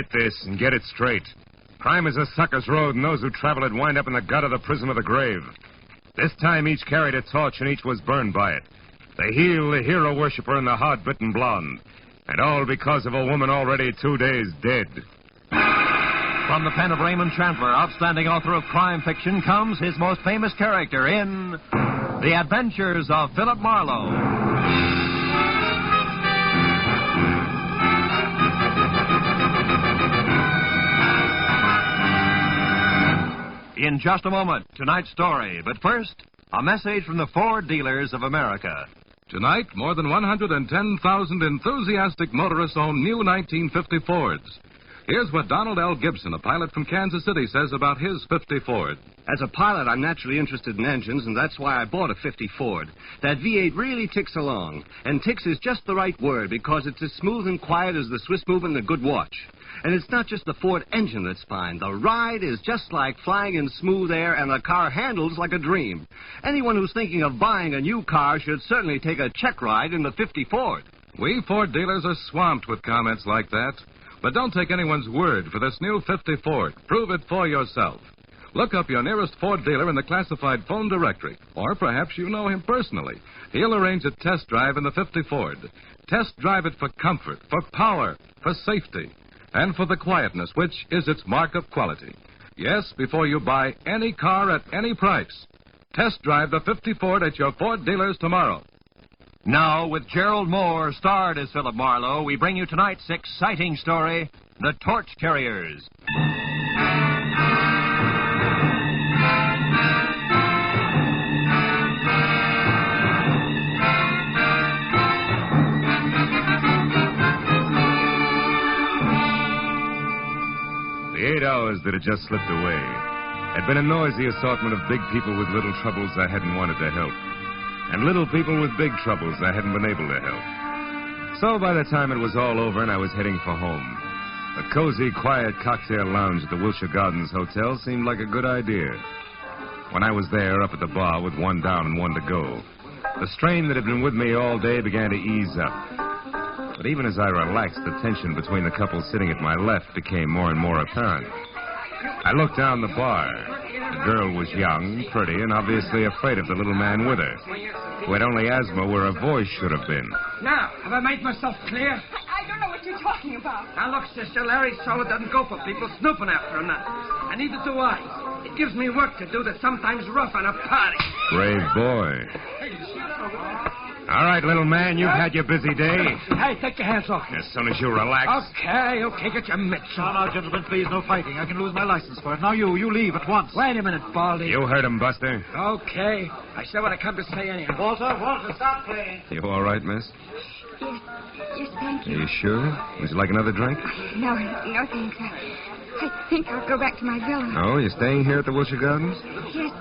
Get this and get it straight. Crime is a sucker's road, and those who travel it wind up in the gut of the prison of the grave. This time each carried a torch and each was burned by it. The heel, the hero worshiper, and the hard-bitten blonde. And all because of a woman already 2 days dead. From the pen of Raymond Chandler, outstanding author of crime fiction, comes his most famous character in The Adventures of Phillip Marlowe. In just a moment, tonight's story. But first, a message from the Ford dealers of America. Tonight, more than 110,000 enthusiastic motorists own new 1950 Fords. Here's what Donald L. Gibson, a pilot from Kansas City, says about his 50 Ford. As a pilot, I'm naturally interested in engines, and that's why I bought a 50 Ford. That V8 really ticks along. And ticks is just the right word, because it's as smooth and quiet as the Swiss movement in a good watch. And it's not just the Ford engine that's fine. The ride is just like flying in smooth air, and the car handles like a dream. Anyone who's thinking of buying a new car should certainly take a check ride in the 50 Ford. We Ford dealers are swamped with comments like that. But don't take anyone's word for this new 50 Ford. Prove it for yourself. Look up your nearest Ford dealer in the classified phone directory. Or perhaps you know him personally. He'll arrange a test drive in the 50 Ford. Test drive it for comfort, for power, for safety, and for the quietness, which is its mark of quality. Yes, before you buy any car at any price. Test drive the 50 Ford at your Ford dealers tomorrow. Now, with Gerald Moore, starred as Phillip Marlowe, we bring you tonight's exciting story, The Torch Carriers. The 8 hours that had just slipped away had been a noisy assortment of big people with little troubles I hadn't wanted to help. And little people with big troubles I hadn't been able to help. So by the time it was all over and I was heading for home, a cozy, quiet cocktail lounge at the Wilshire Gardens Hotel seemed like a good idea. When I was there, up at the bar with one down and one to go, the strain that had been with me all day began to ease up. But even as I relaxed, the tension between the couple sitting at my left became more and more apparent. I looked down the bar. The girl was young, pretty, and obviously afraid of the little man with her, who had only asthma where her voice should have been. Now, have I made myself clear? I don't know what you're talking about. Now, look, sister, Larry Sola doesn't go for people snooping after him now. And neither do I. It gives me work to do that's sometimes rough on a party. Brave boy. All right, little man, you've had your busy day. Hey, take your hands off me. As soon as you relax. Okay, get your mitts on. Now, gentlemen, please, no fighting. I can lose my license for it. Now, you leave at once. Wait a minute, Baldy. You heard him, Buster. Okay. I said what I come to say anyhow. Walter, stop playing. You all right, miss? Yes, thank you. Are you sure? Would you like another drink? No, thanks. I think I'll go back to my villa. Oh, you're staying here at the Wilshire Gardens? Yes,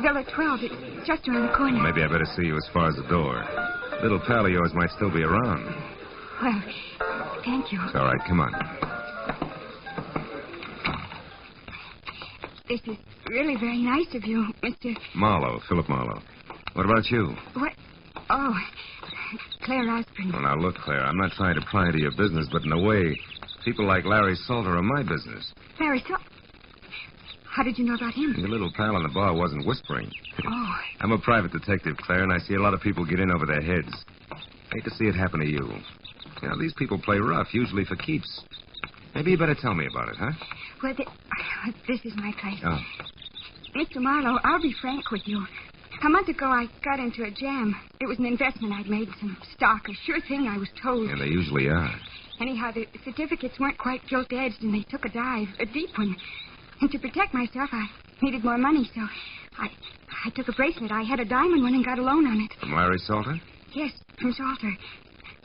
Villa 12. It's just around the corner. Maybe I better see you as far as the door. Little pal of yours might still be around. Well, thank you. It's all right. Come on. This is really very nice of you, Mr. Marlowe, Phillip Marlowe. What about you? What? Oh, Claire Osborne. Well, now, look, Claire, I'm not trying to pry into your business, but in a way, people like Larry Salter are my business. Larry Salter? How did you know about him? Your little pal in the bar wasn't whispering. Oh. I'm a private detective, Claire, and I see a lot of people get in over their heads. Hate to see it happen to you. You know, these people play rough, usually for keeps. Maybe you better tell me about it, huh? Well, this is my place. Oh. Mr. Marlowe, I'll be frank with you. A month ago, I got into a jam. It was an investment I'd made, some stock, a sure thing, I was told. And they usually are. Anyhow, the certificates weren't quite gilt-edged, and they took a dive, a deep one. And to protect myself, I needed more money, so I took a bracelet. I had a diamond one and got a loan on it. From Larry Salter? Yes, from Salter.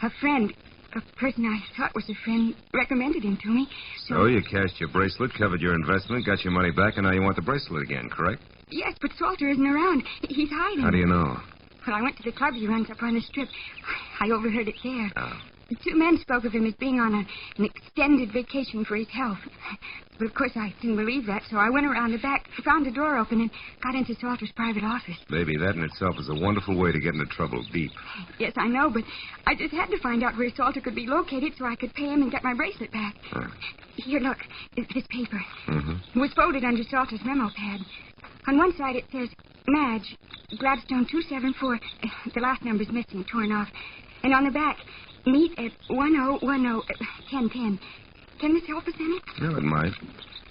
A friend, a person I thought was a friend, recommended him to me. So you cashed your bracelet, covered your investment, got your money back, and now you want the bracelet again, correct? Yes, but Salter isn't around. He's hiding. How do you know? Well, I went to the club he runs up on the strip. I overheard it there. Oh. The two men spoke of him as being on an extended vacation for his health. But, of course, I didn't believe that, so I went around the back, found the door open, and got into Salter's private office. Baby, that in itself is a wonderful way to get into trouble deep. Yes, I know, but I just had to find out where Salter could be located so I could pay him and get my bracelet back. Huh. Here, look. This paper. Mm-hmm. It was folded under Salter's memo pad. On one side it says, Madge, Gladstone 274. The last number's missing, torn off. And on the back, meet at 1010. Can this help us any? No, it might.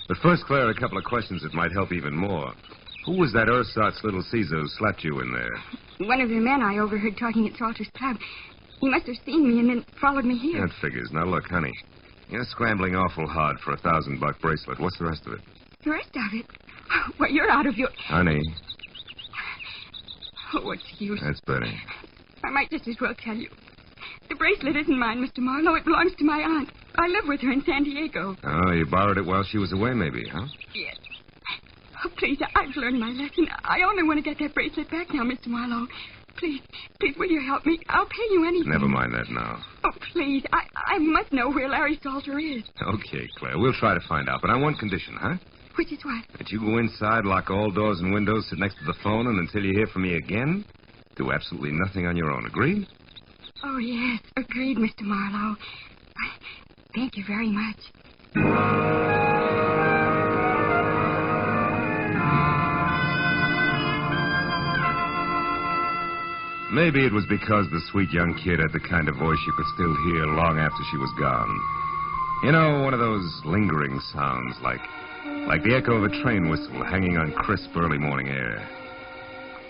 But first, Claire, a couple of questions that might help even more. Who was that ersatz little Caesar who slapped you in there? One of the men I overheard talking at Salter's club. He must have seen me and then followed me here. That figures. Now, look, honey. You're scrambling awful hard for a $1,000 bracelet. What's the rest of it? The rest of it? Well, you're out of your... Honey. Oh, what's the use? That's better. I might just as well tell you. The bracelet isn't mine, Mr. Marlowe. It belongs to my aunt. I live with her in San Diego. Oh, you borrowed it while she was away, maybe, huh? Yes. Oh, please, I've learned my lesson. I only want to get that bracelet back now, Mr. Marlowe. Please, will you help me? I'll pay you anything. Never mind that now. Oh, please, I must know where Larry Salter is. Okay, Claire, we'll try to find out, but on one condition, huh? Which is what? That you go inside, lock all doors and windows, sit next to the phone, and until you hear from me again, do absolutely nothing on your own. Agreed? Oh, yes. Agreed, Mr. Marlowe. Thank you very much. Maybe it was because the sweet young kid had the kind of voice you could still hear long after she was gone. You know, one of those lingering sounds, like the echo of a train whistle hanging on crisp early morning air.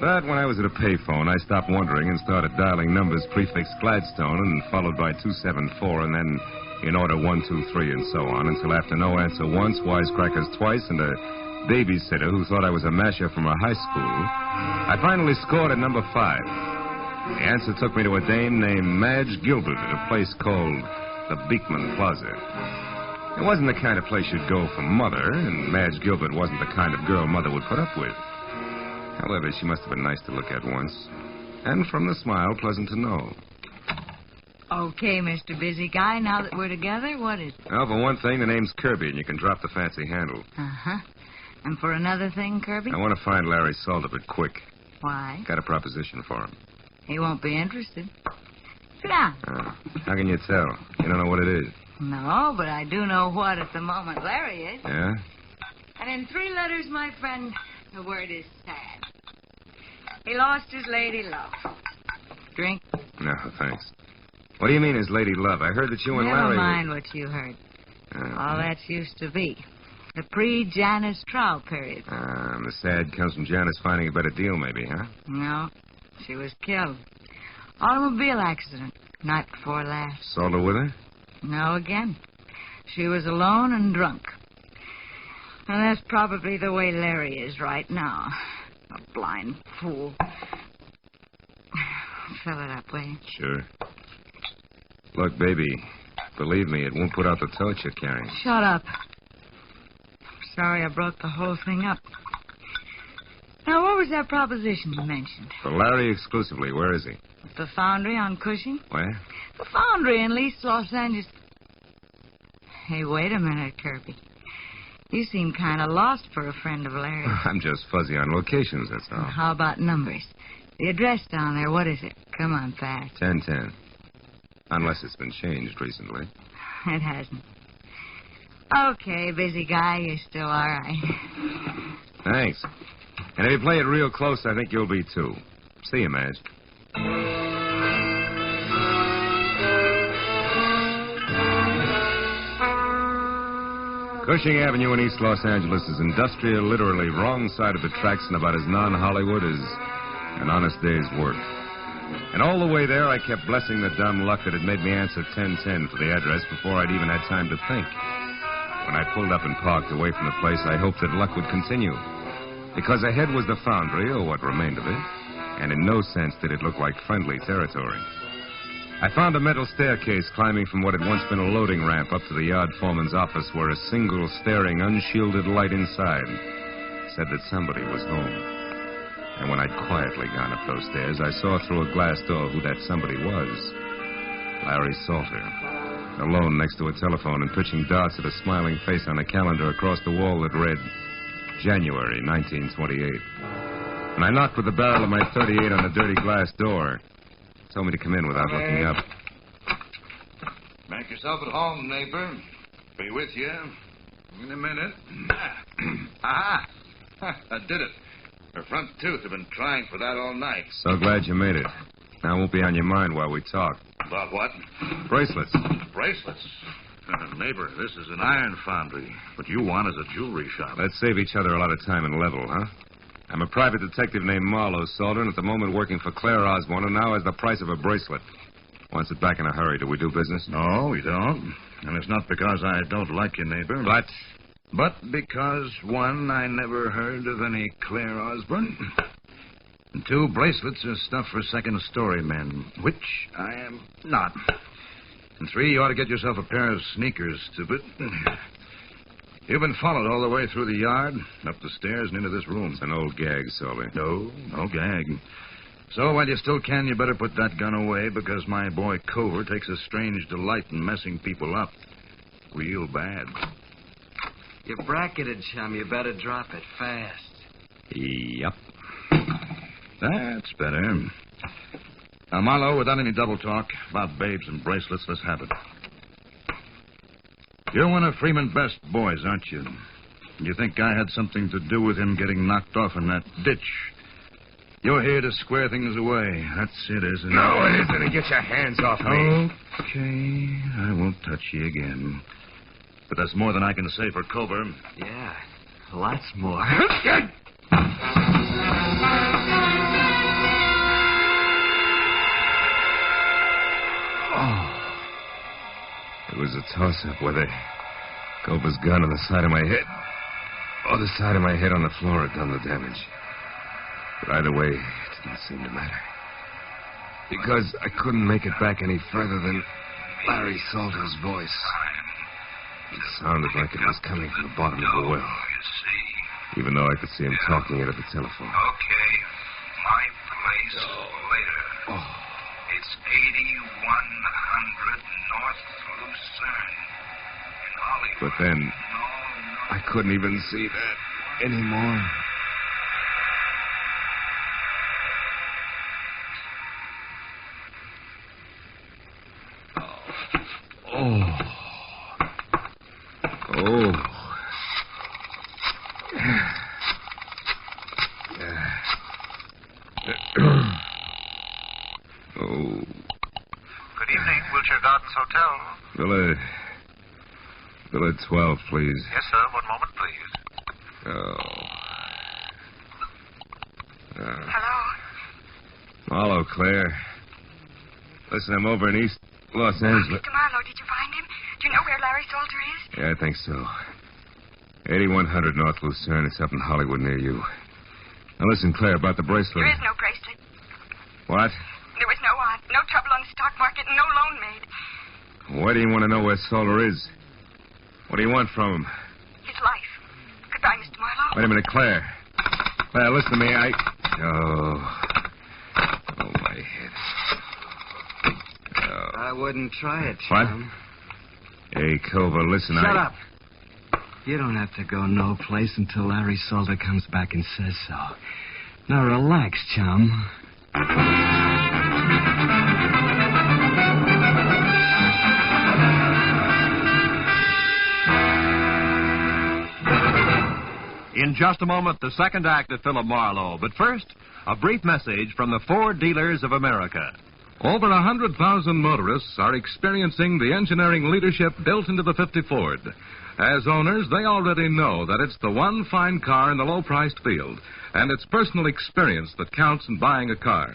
But when I was at a payphone, I stopped wondering and started dialing numbers prefixed Gladstone and followed by 274 and then in order 1, 2, 3 and so on until after no answer once, wisecrackers twice, and a babysitter who thought I was a masher from a high school, I finally scored at number 5. The answer took me to a dame named Madge Gilbert at a place called the Beekman Plaza. It wasn't the kind of place you'd go for Mother, and Madge Gilbert wasn't the kind of girl Mother would put up with. However, she must have been nice to look at once. And from the smile, pleasant to know. Okay, Mr. Busy Guy, now that we're together, what is it? Well, for one thing, the name's Kirby, and you can drop the fancy handle. Uh-huh. And for another thing, Kirby? I want to find Larry Salter, but quick. Why? Got a proposition for him. He won't be interested. Sit down. How can you tell? You don't know what it is. No, but I do know what at the moment Larry is. Yeah? And in 3 letters, my friend, the word is sad. He lost his lady love. Drink? No, thanks. What do you mean his lady love? I heard that you and Never Larry... mind what you heard. All that's used to be. The pre-Janice trial period. And the sad comes from Janice finding a better deal, maybe, huh? No, she was killed. Automobile accident, night before last. Salter with her? No, again. She was alone and drunk. And that's probably the way Larry is right now. A blind fool. Fill it up, will you? Sure. Look, baby, believe me, it won't put out the torch you're carrying. Shut up. Sorry I brought the whole thing up. Now, what was that proposition you mentioned? For Larry exclusively. Where is he? At the foundry on Cushing? Where? The foundry in East Los Angeles. Hey, wait a minute, Kirby. You seem kind of lost for a friend of Larry's. I'm just fuzzy on locations, that's all. How about numbers? The address down there, what is it? Come on, fast. 1010. Unless it's been changed recently. It hasn't. Okay, busy guy, you're still all right. Thanks. And if you play it real close, I think you'll be, too. See you, Madge. Cushing Avenue in East Los Angeles is industrial, literally wrong side of the tracks and about as non-Hollywood as an honest day's work. And all the way there, I kept blessing the dumb luck that had made me answer 1010 for the address before I'd even had time to think. When I pulled up and parked away from the place, I hoped that luck would continue. Because ahead was the foundry, or what remained of it, and in no sense did it look like friendly territory. I found a metal staircase climbing from what had once been a loading ramp up to the yard foreman's office where a single staring, unshielded light inside said that somebody was home. And when I'd quietly gone up those stairs, I saw through a glass door who that somebody was. Larry Salter, alone next to a telephone and pitching darts at a smiling face on a calendar across the wall that read, January 1928. And I knocked with the barrel of my .38 on the dirty glass door. Told me to come in without looking up. Make yourself at home, neighbor. Be with you in a minute. Aha! I did it. Her front tooth have been trying for that all night. So glad you made it. Now it won't be on your mind while we talk. About what? Bracelets. Bracelets. Neighbor, this is an iron foundry. What you want is a jewelry shop. Let's save each other a lot of time and level, huh? I'm a private detective named Marlowe, Salter, and at the moment working for Claire Osborne, who now has the price of a bracelet. Wants it back in a hurry. Do we do business? No, we don't. And it's not because I don't like you, neighbor. But because, one, I never heard of any Claire Osborne. And two, bracelets are stuff for second-story men, which I am not. And three, you ought to get yourself a pair of sneakers, stupid. You've been followed all the way through the yard, up the stairs, and into this room. It's an old gag, Salter. No gag. So while you still can, you better put that gun away, because my boy Cover takes a strange delight in messing people up. Real bad. You're bracketed, chum. You better drop it fast. Yep. That's better. Now, Marlowe, without any double talk about babes and bracelets, let's have it. You're one of Freeman's best boys, aren't you? You think I had something to do with him getting knocked off in that ditch? You're here to square things away. That's it, isn't it? No, it isn't. Get your hands off me. Okay, I won't touch you again. But that's more than I can say for Cover. Yeah, lots more. It was a toss-up whether Cover's gun on the side of my head or the side of my head on the floor had done the damage. But either way, it didn't seem to matter. Because I couldn't make it back any further than Larry Salter's voice. It sounded like it was coming from the bottom of the well. You see? Even though I could see him talking it at the telephone. Okay. My place later. Oh. It's 8100 North Lucerne in Hollywood. But then, I couldn't even see that anymore. Good evening, Wilshire Gardens Hotel. Villa 12, please. Yes, sir. One moment, please. Hello? Marlowe, Claire. Listen, I'm over in East Los Angeles. Mr. Marlowe, did you find him? Do you know where Larry Salter is? Yeah, I think so. 8100 North Lucerne. It's up in Hollywood near you. Now listen, Claire, about the bracelet. There is no bracelet. What? There was no trouble on the stock market and no loan made. Why do you want to know where Salter is? What do you want from him? His life. Goodbye, Mr. Marlowe. Wait a minute, Claire. Claire, listen to me. Oh, my head. I wouldn't try it, What? chum. Hey, Cover, listen, Shut up. You don't have to go no place until Larry Salter comes back and says so. Now relax, chum. In just a moment, the second act of Phillip Marlowe. But first, a brief message from the Ford Dealers of America. Over 100,000 motorists are experiencing the engineering leadership built into the 50 Ford. As owners, they already know that it's the one fine car in the low-priced field, and it's personal experience that counts in buying a car.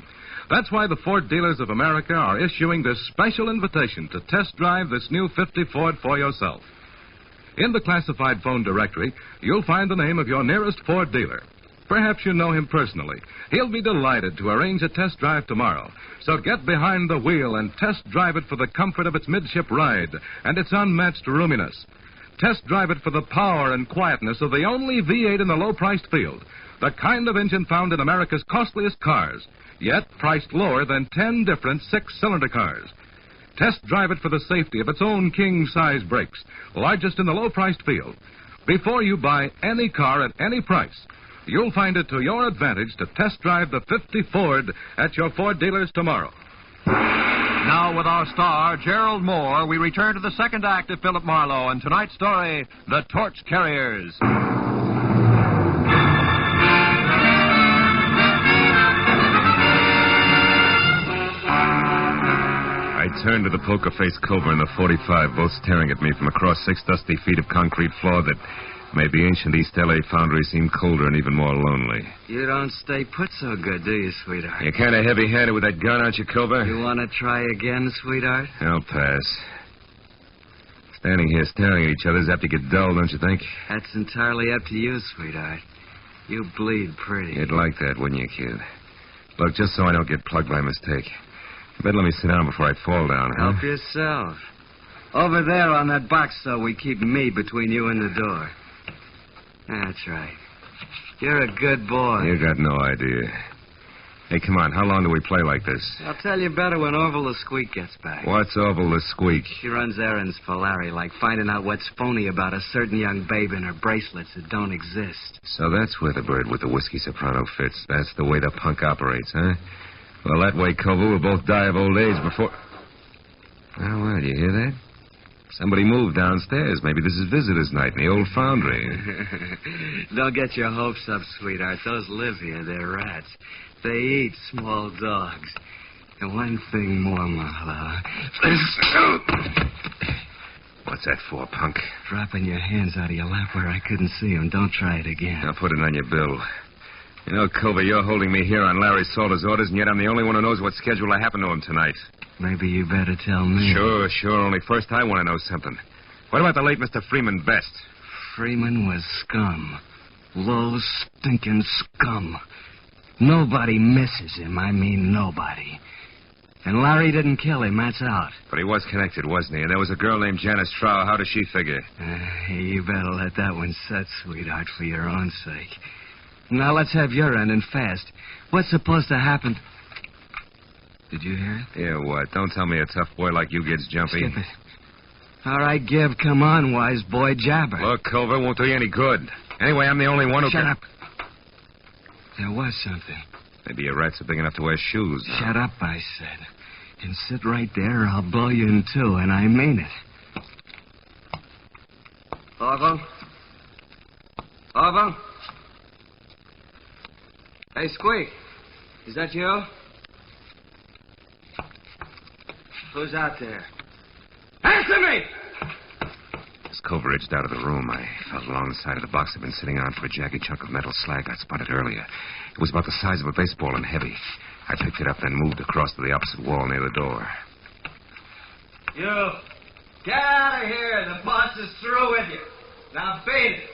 That's why the Ford Dealers of America are issuing this special invitation to test drive this new 50 Ford for yourself. In the classified phone directory, you'll find the name of your nearest Ford dealer. Perhaps you know him personally. He'll be delighted to arrange a test drive tomorrow. So get behind the wheel and test drive it for the comfort of its midship ride and its unmatched roominess. Test drive it for the power and quietness of the only V8 in the low-priced field, the kind of engine found in America's costliest cars, yet priced lower than 10 different six-cylinder cars. Test drive it for the safety of its own king-size brakes, largest in the low-priced field. Before you buy any car at any price, you'll find it to your advantage to test drive the 50 Ford at your Ford dealers tomorrow. Now, with our star, Gerald Moore, we return to the second act of Philip Marlowe and tonight's story, The Torch Carriers. I turned to the poker-faced Cobra and the 45, both staring at me from across 6 dusty feet of concrete floor that made the ancient East L.A. foundry seem colder and even more lonely. You don't stay put so good, do you, sweetheart? You're kind of heavy-handed with that gun, aren't you, Cobra? You want to try again, sweetheart? I'll pass. Standing here staring at each other is apt to get dull, don't you think? That's entirely up to you, sweetheart. You bleed pretty. You'd like that, wouldn't you, kid? Look, just so I don't get plugged by mistake, you better let me sit down before I fall down, huh? Help yourself. Over there on that box, so we keep me between you and the door. That's right. You're a good boy. You got no idea. Hey, come on. How long do we play like this? I'll tell you better when Orville the Squeak gets back. What's Orville the Squeak? She runs errands for Larry, like finding out what's phony about a certain young babe and her bracelets that don't exist. So that's where the bird with the whiskey soprano fits. That's the way the punk operates, huh? Well, that way, Koval, we'll both die of old age before... Well, you hear that? Somebody moved downstairs. Maybe this is visitor's night in the old foundry. Don't get your hopes up, sweetheart. Those live here. They're rats. They eat small dogs. And one thing more, Marlowe. What's that for, punk? Dropping your hands out of your lap where I couldn't see them. Don't try it again. I'll put it on your bill. You know, Cobra, you're holding me here on Larry Salter's orders, and yet I'm the only one who knows what schedule I happen to him tonight. Maybe you better tell me. Sure. Only first I want to know something. What about the late Mr. Freeman Best? Freeman was scum. Low, stinking scum. Nobody misses him. I mean nobody. And Larry didn't kill him, that's out. But he was connected, wasn't he? And there was a girl named Janice Trow. How does she figure? You better let that one set, sweetheart, for your own sake. Now, let's have your end and fast. What's supposed to happen? Did you hear it? Yeah, what? Don't tell me a tough boy like you gets jumpy. Skip it. All right, Gib, come on, wise boy, jabber. Look, Culver, won't do you any good. Anyway, I'm the only one who Shut up. There was something. Maybe your rats are big enough to wear shoes. Shut up, I said. And sit right there or I'll blow you in two, and I mean it. Orville? Orville? Hey, Squeak. Is that you? Who's out there? Answer me! As Culver edged out of the room, I felt along the side of the box I'd been sitting on for a jagged chunk of metal slag I'd spotted earlier. It was about the size of a baseball and heavy. I picked it up, then moved across to the opposite wall near the door. You, get out of here. The boss is through with you. Now beat it.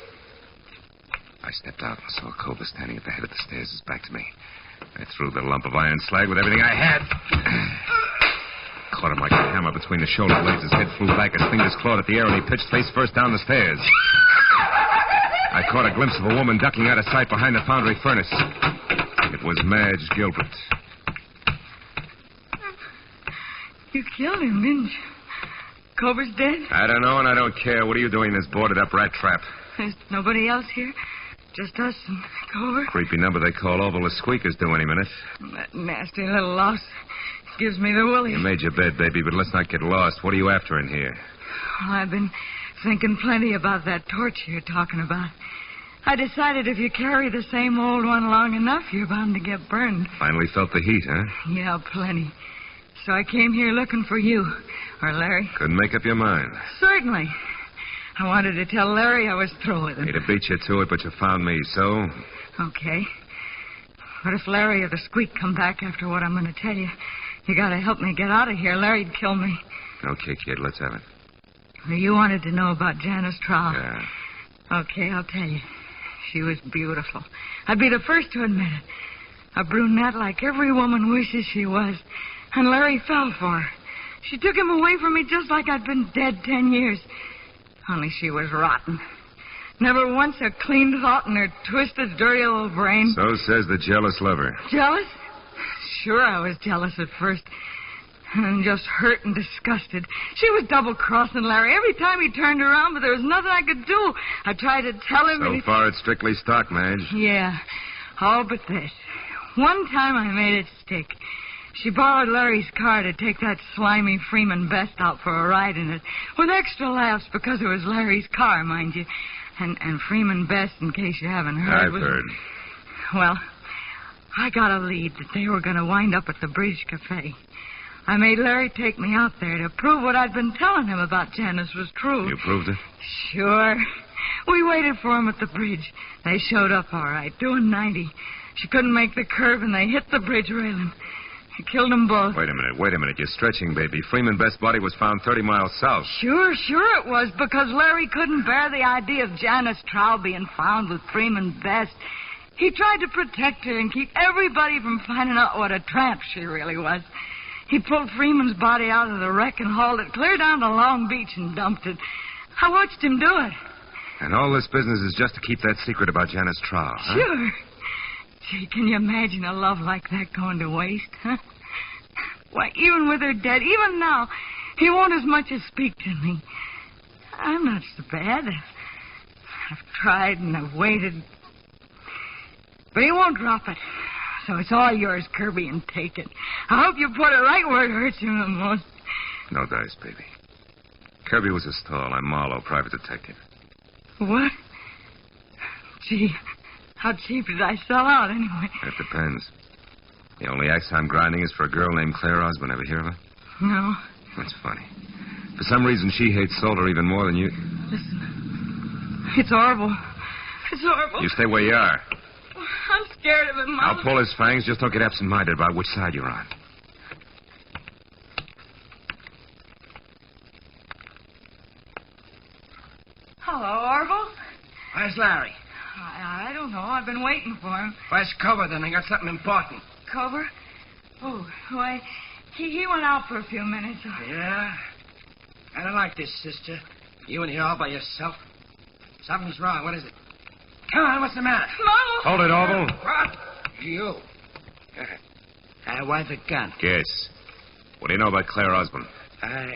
I stepped out and saw Culver standing at the head of the stairs, his back to me. I threw the lump of iron slag with everything I had. Caught him like a hammer between the shoulder blades. His head flew back, his fingers clawed at the air, and he pitched face first down the stairs. I caught a glimpse of a woman ducking out of sight behind the foundry furnace. It was Madge Gilbert. You killed him, didn't you? Cobra's dead? I don't know, and I don't care. What are you doing in this boarded-up rat trap? There's nobody else here. Just us and Cobra. Creepy number they call Orville the Squeaker's due any minute. That nasty little louse gives me the willies. You made your bed, baby, but let's not get lost. What are you after in here? Well, I've been thinking plenty about that torch you're talking about. I decided if you carry the same old one long enough, you're bound to get burned. Finally felt the heat, huh? Yeah, plenty. So I came here looking for you. Or Larry. Couldn't make up your mind. Certainly. I wanted to tell Larry I was through with him. He'd have beat you to it, but you found me, so? Okay. But if Larry or the Squeak come back after what I'm going to tell you, you got to help me get out of here. Larry'd kill me. Okay, kid, let's have it. Well, you wanted to know about Janice Trow. Yeah. Okay, I'll tell you. She was beautiful. I'd be the first to admit it. A brunette like every woman wishes she was. And Larry fell for her. She took him away from me just like I'd been dead 10 years. Only she was rotten. Never once a clean thought in her twisted, dirty little brain. So says the jealous lover. Jealous? Sure, I was jealous at first. And just hurt and disgusted. She was double-crossing Larry every time he turned around, but there was nothing I could do. I tried to tell him... So far, it's strictly stock, Madge. Yeah, all but this. One time I made it stick. She borrowed Larry's car to take that slimy Freeman Best out for a ride in it, with extra laughs because it was Larry's car, mind you. And Freeman Best, in case you haven't heard... I've heard. Well, I got a lead that they were going to wind up at the Bridge Cafe. I made Larry take me out there to prove what I'd been telling him about Janice was true. You proved it? Sure. We waited for him at the bridge. They showed up all right, doing 90. She couldn't make the curve, and they hit the bridge railing. He killed them both. Wait a minute. You're stretching, baby. Freeman Best's body was found 30 miles south. Sure it was, because Larry couldn't bear the idea of Janice Trow being found with Freeman Best. He tried to protect her and keep everybody from finding out what a tramp she really was. He pulled Freeman's body out of the wreck and hauled it clear down to Long Beach and dumped it. I watched him do it. And all this business is just to keep that secret about Janice Trow, huh? Sure. Gee, can you imagine a love like that going to waste, huh? Why, even with her dead, even now, he won't as much as speak to me. I'm not so bad. I've tried and I've waited. But he won't drop it. So it's all yours, Kirby, and take it. I hope you put it right where it hurts him the most. No dice, baby. Kirby was a stall. I'm Marlowe, private detective. What? Gee, how cheap did I sell out, anyway? It depends. The only axe I'm grinding is for a girl named Claire Osborne. Ever hear of her? No. That's funny. For some reason, she hates Salter even more than you. Listen, it's horrible. It's horrible. You stay where you are. I'm scared of him, Mom. I'll pull his fangs. Just don't get absent-minded about which side you're on. Hello, Orville. Where's Larry? I don't know. I've been waiting for him. Where's Cover, then? I got something important. Cover? Oh, why, he went out for a few minutes. Yeah? I don't like this, sister. You in here all by yourself. Something's wrong. What is it? Come on, what's the matter? Mom! Hold it, Orville. What? You. Why the gun? Guess. What do you know about Claire Osborne? I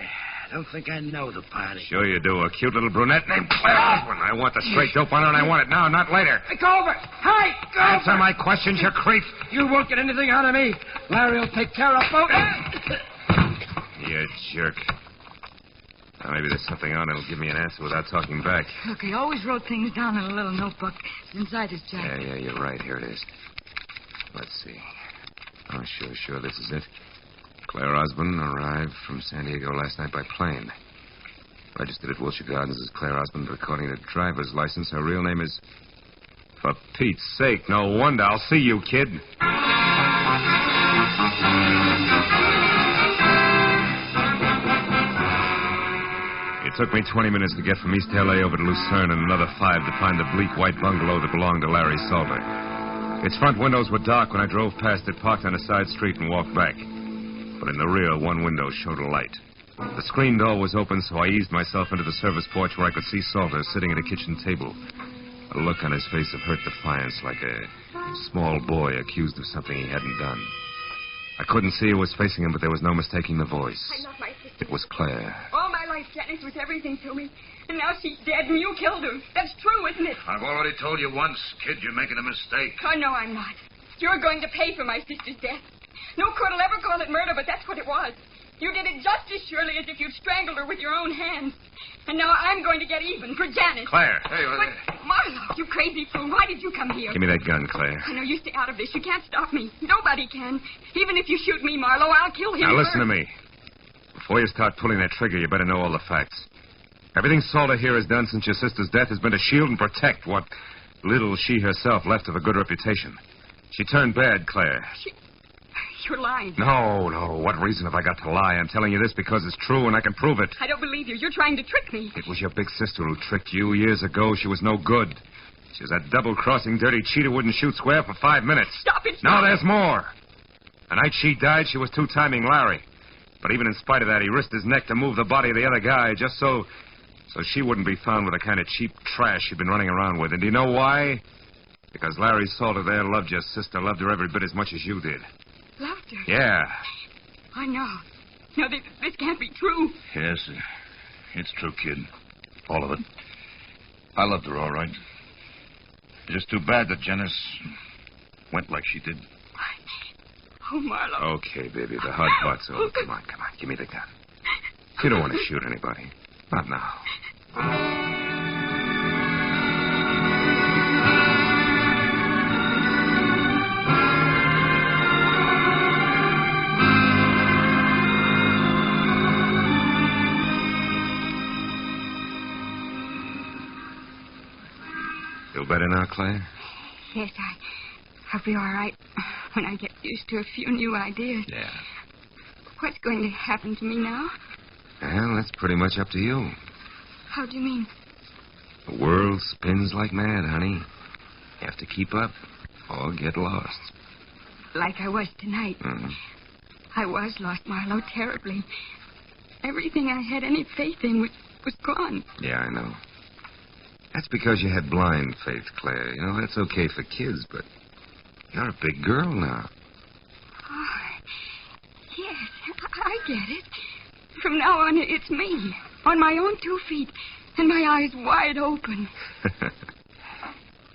don't think I know the party. Sure you do. A cute little brunette named Claire Osborne. I want the straight dope on her, and I want it now, not later. Hey, Culver! Hey, Culver! Answer my questions, you creep. You won't get anything out of me. Larry will take care of both. You jerk. Now, maybe there's something on it'll give me an answer without talking back. Look, he always wrote things down in a little notebook inside his jacket. Yeah, you're right. Here it is. Let's see. Oh, sure, this is it. Claire Osborne arrived from San Diego last night by plane. Registered at Wilshire Gardens as Claire Osborne, but according to driver's license, her real name is... For Pete's sake, no wonder. I'll see you, kid. It took me 20 minutes to get from East L.A. over to Lucerne and another 5 to find the bleak white bungalow that belonged to Larry Salter. Its front windows were dark when I drove past it, parked on a side street, and walked back. But in the rear, one window showed a light. The screen door was open, so I eased myself into the service porch where I could see Salter sitting at a kitchen table. A look on his face of hurt defiance, like a small boy accused of something he hadn't done. I couldn't see who was facing him, but there was no mistaking the voice. I love my sister. It was Claire. All my life, Janice was everything to me. And now she's dead, and you killed her. That's true, isn't it? I've already told you once, kid, you're making a mistake. Oh, no, I'm not. You're going to pay for my sister's death. No court will ever call it murder, but that's what it was. You did it just as surely as if you'd strangled her with your own hands. And now I'm going to get even for Janice. Claire. Hey, But, Marlowe, you crazy fool, why did you come here? Give me that gun, Claire. I know you stay out of this. You can't stop me. Nobody can. Even if you shoot me, Marlowe, I'll kill him Now, first. listen to me. Before you start pulling that trigger, you better know all the facts. Everything Salter here has done since your sister's death has been to shield and protect what little she herself left of a good reputation. She turned bad, Claire. You're lying. No. What reason have I got to lie? I'm telling you this because it's true and I can prove it. I don't believe you. You're trying to trick me. It was your big sister who tricked you years ago. She was no good. She was that double-crossing, dirty cheat who wouldn't shoot square for 5 minutes. Stop it. No, there's more. The night she died, she was two-timing Larry. But even in spite of that, he risked his neck to move the body of the other guy just so she wouldn't be found with the kind of cheap trash she'd been running around with. And do you know why? Because Larry Salter there loved your sister, loved her every bit as much as you did. Loved her? Yeah. I know. No, this can't be true. Yes, it's true, kid. All of it. I loved her, all right. It's just too bad that Janice went like she did. Oh, Marlowe. Okay, baby, the hard part's over. Come on. Give me the gun. You don't want to shoot anybody. Not now. Feel better now, Claire? Yes, I'll be all right when I get used to a few new ideas. Yeah. What's going to happen to me now? Well, that's pretty much up to you. How do you mean? The world spins like mad, honey. You have to keep up or get lost. Like I was tonight. Mm-hmm. I was lost, Marlowe, terribly. Everything I had any faith in was gone. Yeah, I know. That's because you had blind faith, Claire. You know, that's okay for kids, but you're a big girl now. Oh, yes, I get it. From now on, it's me, on my own 2 feet, and my eyes wide open.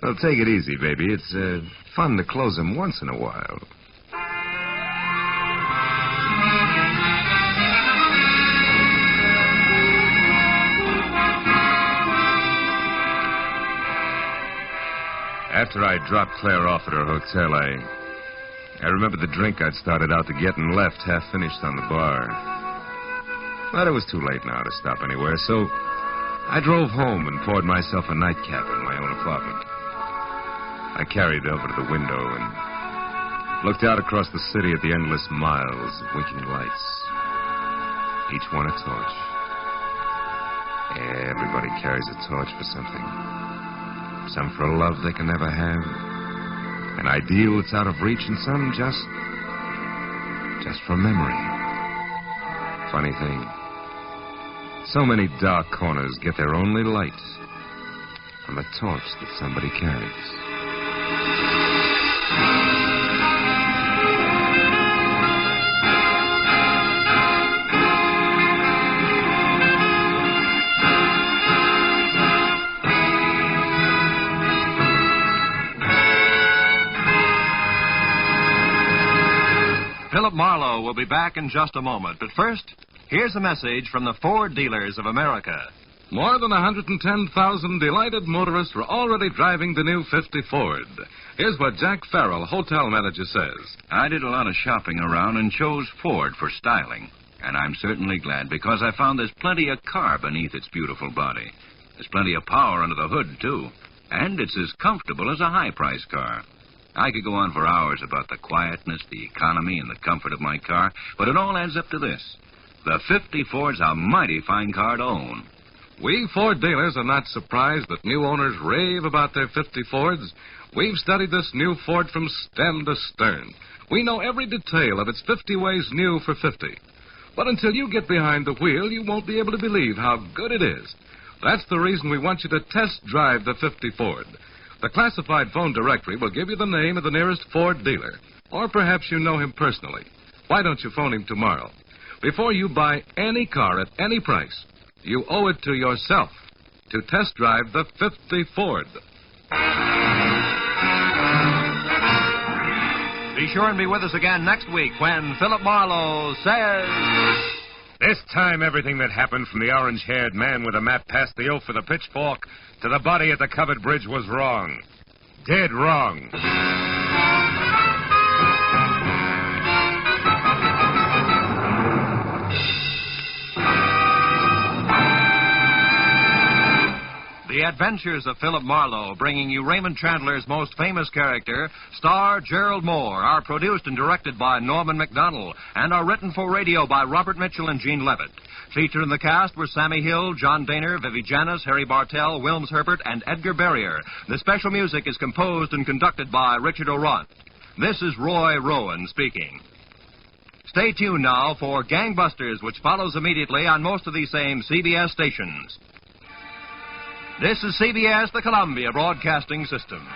Well, take it easy, baby. It's fun to close them once in a while. After I dropped Claire off at her hotel, I remember the drink I'd started out to get and left half finished on the bar. But it was too late now to stop anywhere, so I drove home and poured myself a nightcap in my own apartment. I carried over to the window and looked out across the city at the endless miles of winking lights, each one a torch. Everybody carries a torch for something. Some for a love they can never have, an ideal that's out of reach, and some just for memory. Funny thing, so many dark corners get their only light from a torch that somebody carries. Phillip Marlowe will be back in just a moment. But first, here's a message from the Ford dealers of America. More than 110,000 delighted motorists were already driving the new 50 Ford. Here's what Jack Farrell, hotel manager, says. I did a lot of shopping around and chose Ford for styling. And I'm certainly glad because I found there's plenty of car beneath its beautiful body. There's plenty of power under the hood, too. And it's as comfortable as a high-price car. I could go on for hours about the quietness, the economy, and the comfort of my car, but it all adds up to this. The 50 Ford's a mighty fine car to own. We Ford dealers are not surprised that new owners rave about their 50 Fords. We've studied this new Ford from stem to stern. We know every detail of its 50 ways new for 50. But until you get behind the wheel, you won't be able to believe how good it is. That's the reason we want you to test drive the 50 Ford. The classified phone directory will give you the name of the nearest Ford dealer. Or perhaps you know him personally. Why don't you phone him tomorrow? Before you buy any car at any price, you owe it to yourself to test drive the 50 Ford. Be sure and be with us again next week when Phillip Marlowe says... This time, everything that happened from the orange-haired man with a map past the oaf with a pitchfork to the body at the covered bridge was wrong. Dead wrong. The Adventures of Phillip Marlowe, bringing you Raymond Chandler's most famous character, star Gerald Moore, are produced and directed by Norman MacDonald and are written for radio by Robert Mitchell and Gene Levitt. Featured in the cast were Sammy Hill, John Daner, Vivi Janis, Harry Bartell, Wilms Herbert, and Edgar Barrier. The special music is composed and conducted by Richard O'Runt. This is Roy Rowan speaking. Stay tuned now for Gangbusters, which follows immediately on most of these same CBS stations. This is CBS, the Columbia Broadcasting System.